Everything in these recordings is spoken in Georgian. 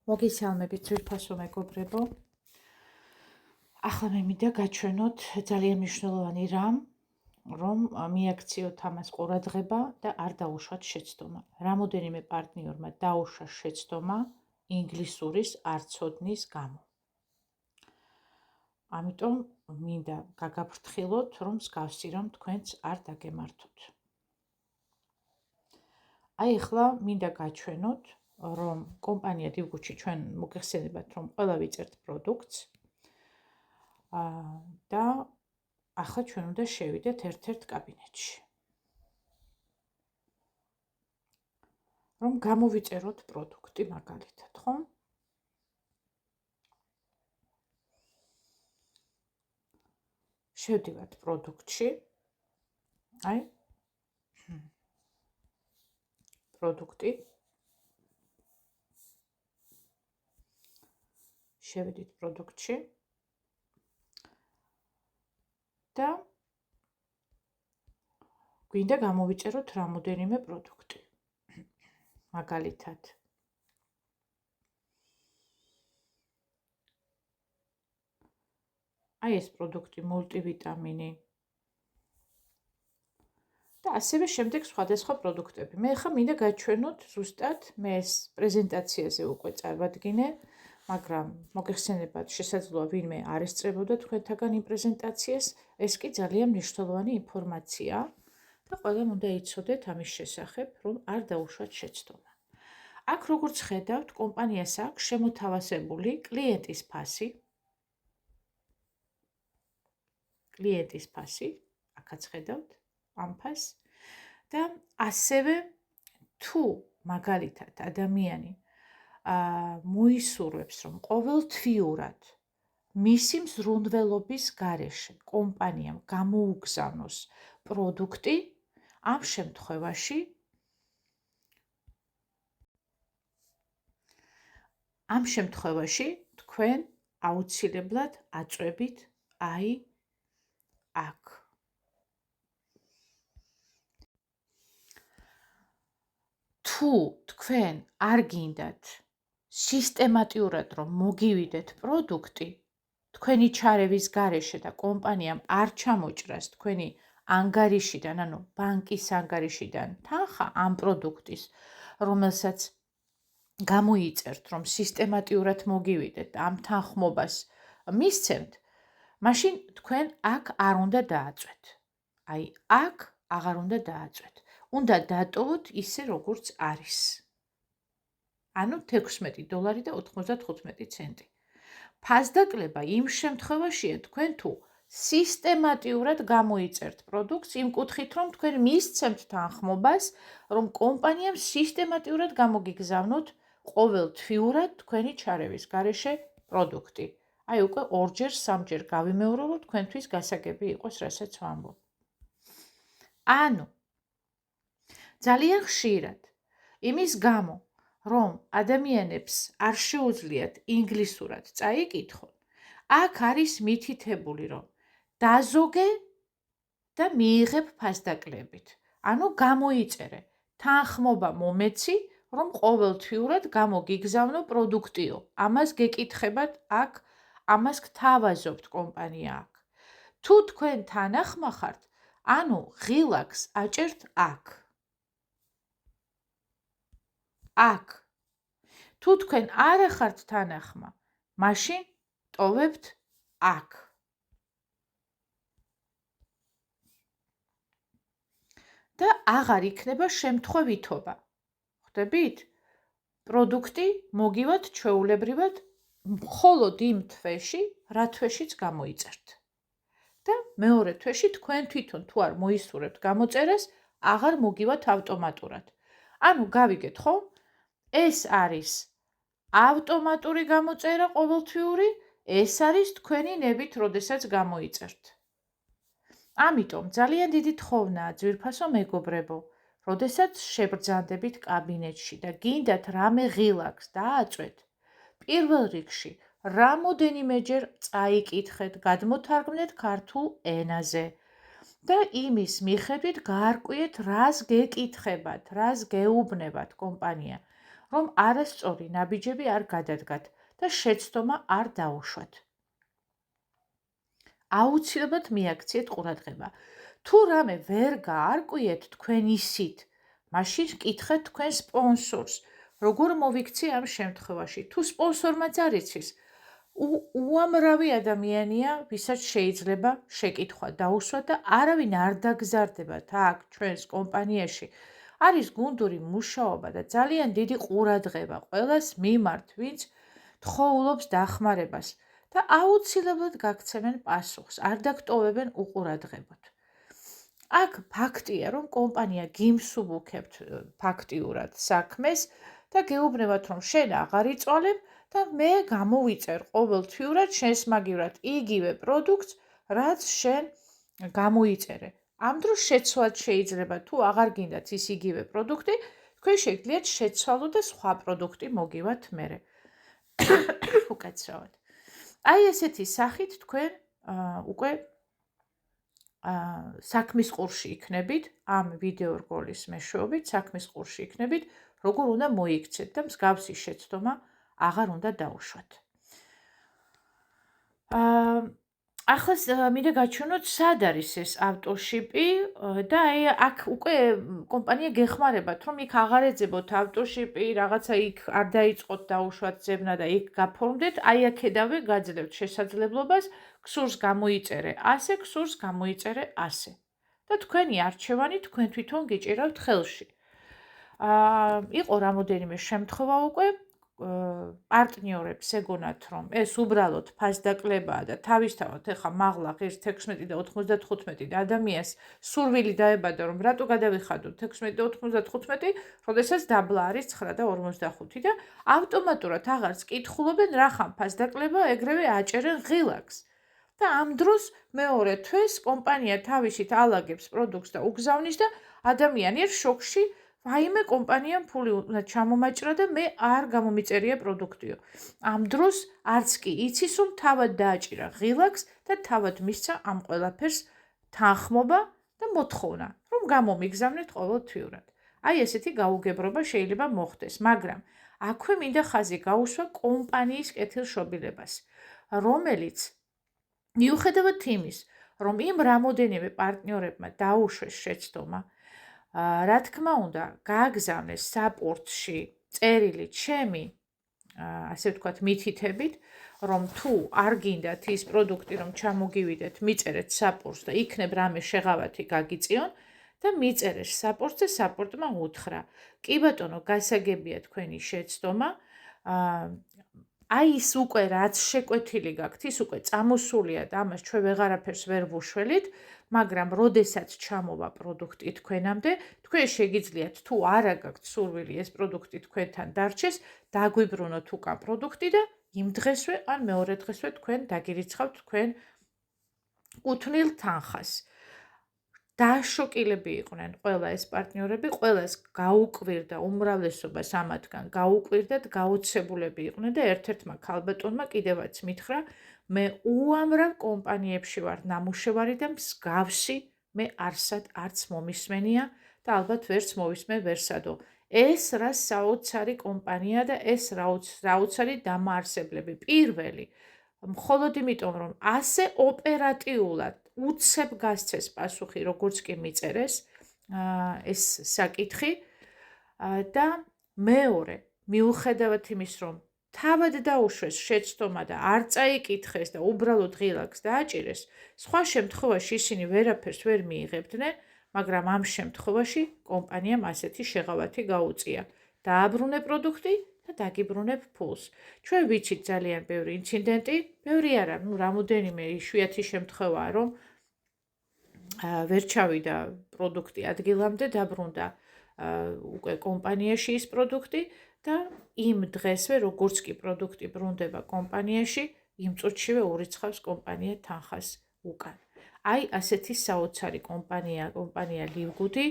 მოგესალმებით ძვირფასო მეგობრებო. ახლა მე მინდა გაჩვენოთ ძალიან მნიშვნელოვანი რამ, რომ მიაქციოთ ამას ყურადღება და არ დაუშვათ შეცდომა. რამოდენიმე პარტნიორმა დაუშვა შეცდომა ინგლისურის არცოდნის გამო. ამიტომ მინდა გაგაფრთხილოთ, რომ მსგავსი რამ თქვენც არ დაგემართოთ. აი ახლა მინდა გაჩვენოთ, რომ კომპანია დივგუჩი ჩვენ მოგეხსენებათ, რომ ყველა ვიწერთ პროდუქტს და ახლა ჩვენ უნდა შევიდეთ ერთ-ერთ კაბინეტში. რომ გამოვიწეროთ პროდუქტი მაგალითად, ხო? შევდივართ პროდუქტში. აი პროდუქტი. შევიდით პროდუქტში. და გვინდა გამოვიწეროთ რამოდენიმე პროდუქტი. მაგალითად. აი ეს პროდუქტი მულტივიტამინი. და ასევე შემდეგ სხვადასხვა პროდუქტები. მე ახლა მინდა გაჩვენოთ ზუსტად, მე ეს პრეზენტაციაზე უკვე წარვადგინე, მაგრამ მოგეხსენებათ, შესაძლოა ვინმე არ ესწრებოდა თქვენთაგან იმ პრეზენტაციას, ეს კი ძალიან მნიშვნელოვანი ინფორმაცია და ყველამ უნდა იცოდეთ ამის შესახებ, რომ არ დაუშვათ შეცდომა. აქ როგორც ხედავთ, კომპანიას აქვს შემოთავაზებული კლიენტის ფასი. კლიენტის ფასი, აქაც ხედავთ ამ ფასს და ასევე თუ მაგალითად ადამიანი მოისურვებს, რომ ყოველთვიურად მისი მზრუნველობის გარეშე კომპანიამ გამოუგზავნოს პროდუქტი, ამ შემთხვევაში თქვენ აუცილებლად აწვევით აი აქ. თუ თქვენ არ გინდათ სისტემატიურად რომ მოგივიდეთ პროდუქტი, თქვენი ჩარევის გარეშე და კომპანიამ არ ჩამოჭრას თქვენი ანგარიშიდან, ანუ ბანკის ანგარიშიდან თანხა ამ პროდუქტის, რომელსაც გამოიწერთ, რომ სისტემატიურად მოგივიდეთ და ამ თანხმობას მისცემთ, მაშინ თქვენ აქ არ უნდა დააწვეთ. აი აქ აღარ უნდა დააწვეთ. უნდა დატოვოთ ისე, როგორც არის. ანუ $16.95. ფასდაკლება იმ შემთხვევაშია, თქვენ თუ სისტემატიურად გამოიწერთ პროდუქტს იმ კუთხით, რომ თქვენ მისცემთ თანხმობას, რომ კომპანიამ სისტემატიურად გამოგიგზავნოთ ყოველთვიურად თქვენი ჩარევის გარეშე პროდუქტი. აი უკვე ორჯერ, სამჯერ გავიმეორო, რომ თქვენთვის გასაგები იყოს, რასაც ვამბობ. ანუ ძალიან ხშირად იმის გამო, რომ ადამიანებს არ შეუძლიათ ინგლისურად წაიკითხონ, აქ არის მითითებული, რომ დაზოგე და მიიღებ ფასდაკლებით. ანუ გამოიწერე, თანხმობა მომეცი, რომ ყოველთვიურად გამოგიგზავნო პროდუქტიო. ამას გეკითხებათ აქ, ამას გთავაზობთ კომპანია აქ. თუ თქვენ თანახმა ხართ, ანუ ღილაკს აჭერთ აქ. აქ. თუ თქვენ არ ხართ თანახმა, მაშინ ტოვებთ აქ. და აღარ იქნება შემთხვევითობა. ხვდებით? პროდუქტი მოგივათ ჩვეულებრივად მხოლოდ იმ თვეში, რა თვეშიც გამოიწერთ. და მეორე თვეში თქვენ თვითონ თუ არ მოისურვებთ გამოწერას, აღარ მოგივათ ავტომატურად. ანუ გავიგეთ, ხო? ეს არის ავტომატური გამოწერა ყოველთვიური, ეს არის თქვენი ნებით, როდესაც გამოიწერთ. ამიტომ ძალიან დიდი თხოვნაა ძვირფასო მეგობრებო, როდესაც შებრძანდებით კაბინეტში და გინდათ რამე ღილაკს დააწვეთ, პირველ რიგში რამოდენიმეჯერ წაიკითხეთ, გადმოთარგმნეთ ქართულ ენაზე და იმის მიხედვით გაარკვიეთ, რას გეკითხებათ, რას გეუბნებათ კომპანია. რომ არასწორი ნაბიჯები არ გადადგათ და შეცდომა არ დაუშვათ. აუცილებლად მიაქციეთ ყურადღება. თუ რამე ვერ გაარკვიეთ თქვენ ისით, მაშინ კითხეთ თქვენ სპონსორს, როგორ მოვიქცე ამ შემთხვევაში. თუ სპონსორმაც არ იცის, უამრავი ადამიანია, ვისაც შეიძლება შეკითხვა დაუსვათ და არავინ არ დაგზარდებათ აქ ჩვენს კომპანიაში. არის გუნდური მუშაობა და ძალიან დიდი ყურადღება ყველას მიმართ, ვინც თხოვლობს დახმარებას და აუცილებლად გაგცემენ პასუხს, არ დაგტოვებენ უყურადღებოდ. აქ ფაქტია, რომ კომპანია გიმსუბუქებთ ფაქტიურად საქმეს და გეუბნებათ, რომ შენ აღარ იწვალებ და მე გამოვიწერ ყოველთვიურად შენს მაგივრად იგივე პროდუქტს, რაც შენ გამოიწერე. ამ დროს შეცვლად შეიძლება, თუ აღარ გინდათ ის იგივე პროდუქტი, თქვენ შეგიძლიათ შეცვალოთ და სხვა პროდუქტი მოგივათ მერე. უკაცრავად. აი ესეთი სახით თქვენ უკვე საქმის ყურში იქნებით, ამ ვიდეო რგოლის მეშვეობით საქმის ყურში იქნებით, როგორ უნდა მოიქცეთ და მსგავსი შეცდომა აღარ უნდა დაუშვათ. ახლა მინდა გაჩვენოთ, სად არის ეს ავტოშიპი და აი აქ უკვე კომპანია გეხმარებათ, რომ იქ აღარ ეძებოთ ავტოშიპი, რაღაცა იქ არ დაიწყოთ დაუშვათ ძებნა და იქ გაფორმდეთ, აი აქედავე გაძლევთ შესაძლებლობას, ქსურს გამოიწერე ასე, ქსურს გამოიწერე ასე. და თქვენი არჩევანი თქვენ თვითონ გიჭირავთ ხელში. იყო რამოდენიმე შემთხვევა უკვე პარტნიორებს ეგონათ, რომ ეს უბრალოდ ფასდაკლებაა და თავისთავად ეხა მაღლა ღირს 16 და 95 ადამიანს სურვილი დაებადა, რომ რატო გადავიხადოთ 16 და 95, როდესაც დაბლა არის 9 და 45 და ავტომატურად აღარც კითხულობენ რა ხან ფასდაკლება, ეგრევე აჭერენ ღილაკს. და ამ დროს მეორე თვეს კომპანია თავისით ალაგებს პროდუქტს და უგზავნის და ადამიანი არის შოკში. ვაიმე კომპანიამ ფული უნდა ჩამომაჭრა და მე არ გამომიწერია პროდუქტიო. ამ დროს არც კი იცის, რომ თავად დააჭირა ღილაკს და თავად მისცა ამ ყველაფერს თანხმობა და მოთხოვნა, რომ გამომიგზავნეთ ყოველთვიურად. აი ესეთი გაუგებრობა შეიძლება მოხდეს, მაგრამ აქვე მინდა ხაზი გაუსვა კომპანიის კეთილშობილებას, რომელიც მიუხედავად იმის, რომ იმ რამოდენიმე პარტნიორებმა დაუშვეს შეცდომა, რა თქმა უნდა, გააგზავნეს საპორტში წერილი ჩემი, ასე ვთქვათ, მითითებით, რომ თუ არ გინდათ ის პროდუქტი, რომ ჩამოგივიდეთ, მიწერეთ საპორტს და იქნებ რამე შეღავათი გაგიწიონ და მიწერეს საპორტს და საპორტმა უთხრა. კი ბატონო, გასაგებია თქვენი შეცდომა, აი ის უკვე რაც შეკვეთილი გაქვთ, ის უკვე წამოსულია და ამას ჩვენ ვეღარაფერს ვერ ვუშველით, მაგრამ როდესაც ჩამოვა პროდუქტი თქვენამდე, თქვენ შეგიძლიათ თუ არა გაქვთ სურვილი ეს პროდუქტი თქვენთან დარჩეს, დაგვიბრუნოთ უკან პროდუქტი და იმ დღესვე ან მეორე დღესვე თქვენ დაგირიცხავთ თქვენ კუთვნილ თანხას. დაშოკილები იყვნენ ყველა ეს პარტნიორები, ყველას გაუკვირდა უმრავლესობას ამათგან, გაუკვირდათ, გაოცებულები იყვნენ და ერთ-ერთმა ქალბატონმა კიდევაც მითხრა, მე უამრავ კომპანიებში ვარ ნამუშევარი და მსგავსი მე არც მომისმენია და ალბათ ვერც მოვისმენ ვერსადო. ეს რა საოცარი კომპანია და ეს რაოცარი დამაარსებლები. პირველი, მხოლოდ იმიტომ, რომ ასე ოპერატიულად უცებ გასცეს პასუხი, როგორც კი მიწერეს ეს საკითხი და მეორე, მიუხედავად იმის, რომ თავად დაუშვეს შეცდომა და არ წაიკითხეს და უბრალოდ ღილაკს დააჭირეს, სხვა შემთხვევაში ისინი ვერაფერს ვერ მიიღებდნენ, მაგრამ ამ შემთხვევაში კომპანიამ ასეთი შეღავათი გაუწია. დააბრუნე პროდუქტი და დაგიბრუნებ ფულს. ჩვენ ვიცით ძალიან ბევრი ინციდენტი, ბევრი არა, რამოდენიმე იშვიათი შემთხვევაა, რომ ვერ ჩავიდა პროდუქტი ადგილამდე, დაბრუნდა უკვე კომპანიაში ის პროდუქტი და იმ დღესვე, როგორც კი პროდუქტი ბრუნდება კომპანიაში, იმ წუთშივე ურიცხავს კომპანია თანხას უკან. აი ასეთი საოცარი კომპანია ლივგუდი,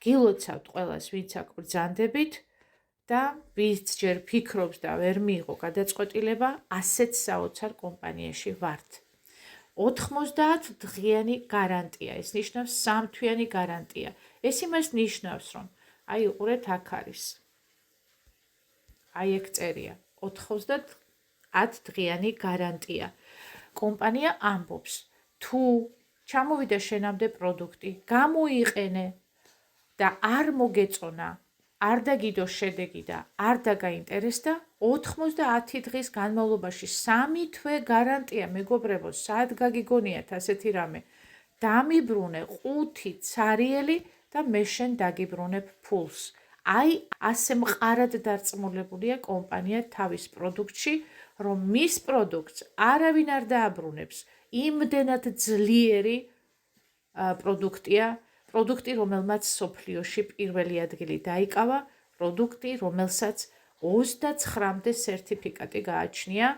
გილოცავთ ყველას, ვინც აქ ბრძანდებით და ვინც ჯერ ფიქრობს და ვერ მიიღო გადაწყვეტილება, ასეთ საოცარ კომპანიაში ვართ. 90 დღიანი გარანტია, ეს ნიშნავს 3 თვიანი გარანტია. ეს იმას ნიშნავს, რომ აი უყურეთ აქ არის. აი ეგ წერია 90 დღიანი გარანტია. კომპანია ამბობს, თუ ჩამოვიდა შენამდე პროდუქტი, გამოიყენე და არ მოგეწონა, არ დაგიდო შედეგი და არ დაგაინტერესდა, 90 დღის განმავლობაში 3 თვე გარანტია, მეგობრებო, სად გაგიგონიათ ასეთი რამე? დამიბრუნე 5 ცარიელი და მე შენ დაგიბრუნებ ფულს. აი, ასე მყარად დარწმუნებულია კომპანია თავის პროდუქტში, რომ მის პროდუქტს არავინ არ დააბრუნებს. იმდენად ძლიერი პროდუქტია, პროდუქტი, რომელმაც სოფლიოში პირველი ადგილი დაიკავა, პროდუქტი, რომელსაც 29-მდე სერტიფიკატი გააჩნია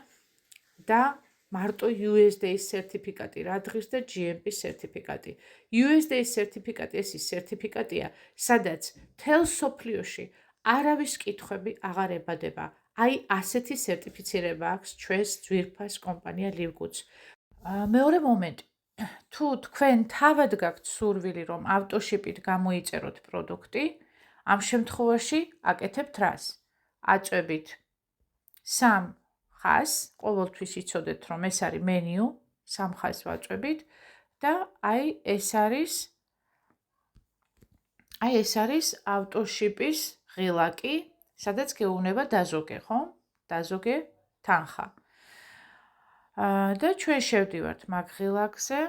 და მარტო USDA-ის სერტიფიკატი რა დღის და GMP სერტიფიკატი. USDA-ის სერტიფიკატი ეს ის სერტიფიკატია, სადაც მთელ სოფლიოში არავის კითხვები აღარ ებადება. აი ასეთი სერტიფიცირება აქვს ჩვენს ძვირფას კომპანია ლივგუდს. მეორე მომენტი. თუ თქვენ თავად გაქვთ სურვილი, რომ ავტოშიპით გამოიწეროთ პროდუქტი, ამ შემთხვევაში აკეთებთ რას? აწვევით 3 ხაზს, ყოველთვის იცოდეთ, რომ ეს არის მენიუ, 3 ხაზს ვაწვევით და აი ეს არის ავტოშიპის ღილაკი, სადაც გეუბნება დაზოგე, ხო? დაზოგე თანხა. და ჩვენ შევდივართ მაგ ღილაკზე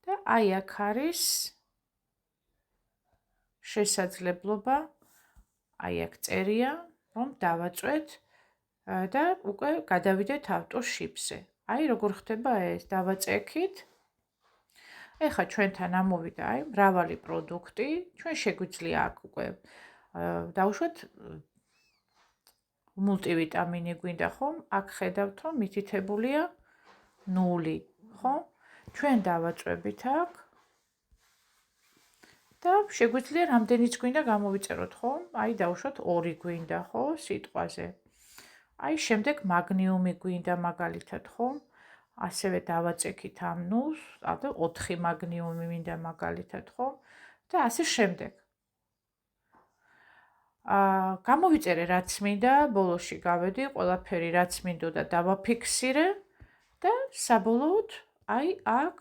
და აი აქ არის შესაძლებლობა, აი აქ წერია, რომ დავაწვეთ და უკვე გადავიდეთ ავტოშიპზე. აი როგორ ხდება ეს, დავაწექით. ეხლა ჩვენთან ამოვიდა აი მრავალი პროდუქტი, ჩვენ შეგვიძლია აქ უკვე დავუშვათ მულტივიტამინი გვინდა ხომ? აქ ხედავთ, რომ მითითებულია 0, ხო? ჩვენ დავაწვევით აქ და შეგვიძლია რამდენიც გვინდა გამოვიწეროთ, ხო? აი დავუშვათ 2 გვინდა, ხო, სიტყვაზე. აი შემდეგ მაგნიუმი გვინდა მაგალითად, ხო? ასევე დავაწექით ამ 0-ს, და 4 მაგნიუმი მინდა მაგალითად, ხო? და ასე შემდეგ. გამოვიწერე რაც მინდა, ბოლოში გავედი, ყველაფერი რაც მინდოდა დავაფიქსირე და საბოლოოდ აი აქ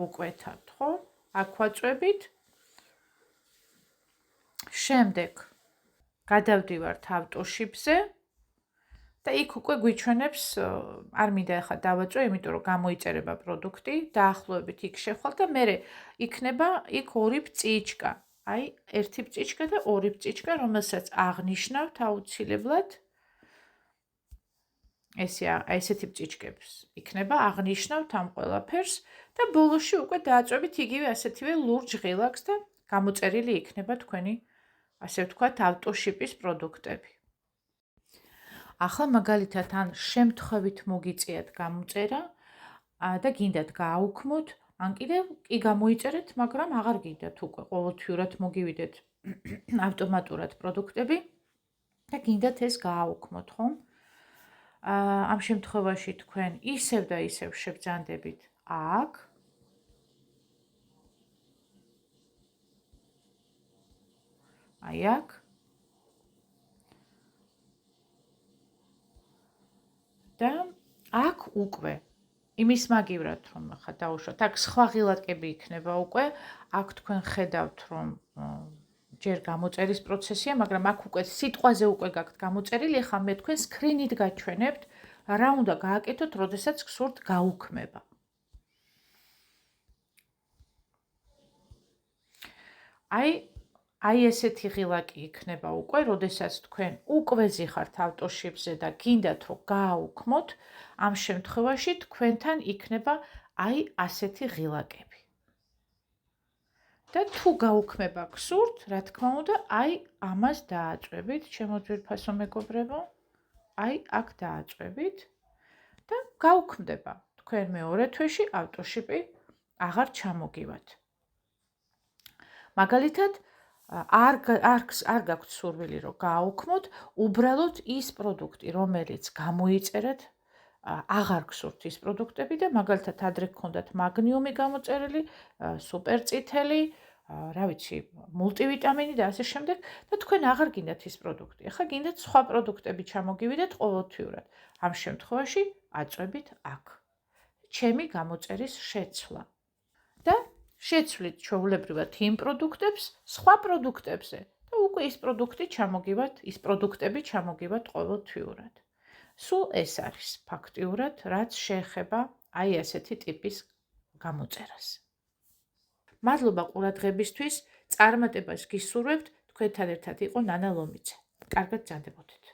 უკვეთავთ, ხო? აქ ვაწვევით. შემდეგ გადავდივართ ავტოშიპზე და იქ უკვე გვიჩვენებს, არ მინდა ახლა დავაწვე, იმიტომ რომ გამოიწერება პროდუქტი, დაახლოებით იქ შევხვალ და მე იქნება იქ 2 ბწიჩკა. აი, 1 ბწიჩკა და 2 ბწიჩკა, რომელსაც აღნიშნავთ აუცილებლად. ესეთი ბწიჩკებს იქნება აღნიშნავთ ამ ყველაფერს და ბოლოში უკვე დააწვევით იგივე ასეთივე ლურჯ ღილაკს და გამოწერილი იქნება თქვენი, ასე ვთქვათ, ავტოშიპის პროდუქტები. ახლა მაგალითად ან შემთხვევით მოგიწიათ გამოწერა და გინდათ გააუქმოთ, ან კიდევ კი გამოიწერეთ, მაგრამ აღარ გინდათ უკვე ყოველთვიურად მოგივიდეთ ავტომატურად პროდუქტები და გინდათ ეს გააუქმოთ, ხომ? ამ შემთხვევაში თქვენ ისევ და ისევ შეგძანდებით აქ. აი აქ. და აქ უკვე იმის მაგივრად რომ ხა დავუშვათ, აქ სხვა ღილაკები იქნება უკვე, აქ თქვენ ხედავთ რომ ჯერ გამოწერის პროცესია, მაგრამ აქ უკვე სიტყვაზე უკვე გაქვთ გამოწერილი, ახლა მე თქვენ სკრინით გაჩვენებთ, რა უნდა გააკეთოთ, როდესაც გსურთ გაუქმება. აი ესეთი ღილაკი იქნება უკვე, როდესაც თქვენ უკვე ზიხართ ავტოშიპზე და გინდათ რომ გააუქმოთ, ამ შემთხვევაში თქვენთან იქნება აი ასეთი ღილაკები. და თუ გაუქმება გსურთ, რა თქმა უნდა, აი ამას დააწვევით, ჩემო ძვირფასო მეგობრებო, აი აქ დააწვევით და გაუქმდება. თქვენ მეორე თვეში ავტოშიპი აღარ ჩამოგივათ. მაგალითად, არ გაქვთ სურვილი რომ გააუქმოთ, უბრალოდ ის პროდუქტი, რომელიც გამოიწერეთ, აღარ გსურთ ის პროდუქტები და მაგალითად ადრე გქონდათ მაგნიუმი გამოწერილი, სუპერწითელი, რა ვიცი, მულტივიტამინი და ასე შემდეგ და თქვენ აღარ გინდათ ის პროდუქტი. ახლა გინდათ სხვა პროდუქტები ჩამოგივიდეთ ყოველთვიურად. ამ შემთხვევაში აწვევით აქ. ჩემი გამოწერის შეცვლა. და შეცვლით ჩვეულებრივად იმ პროდუქტებს სხვა პროდუქტებზე და უკვე ის პროდუქტები ჩამოგივათ ყოველთვიურად. სულ ეს არის ფაქტიურად, რაც შეეხება აი ასეთი ტიპის გამოწერას. მადლობა ყურადღებისთვის, წარმატებას გისურვებთ, თქვენთან ერთად იყო ნანა ლომიცე. კარგად გრძანდებოდეთ.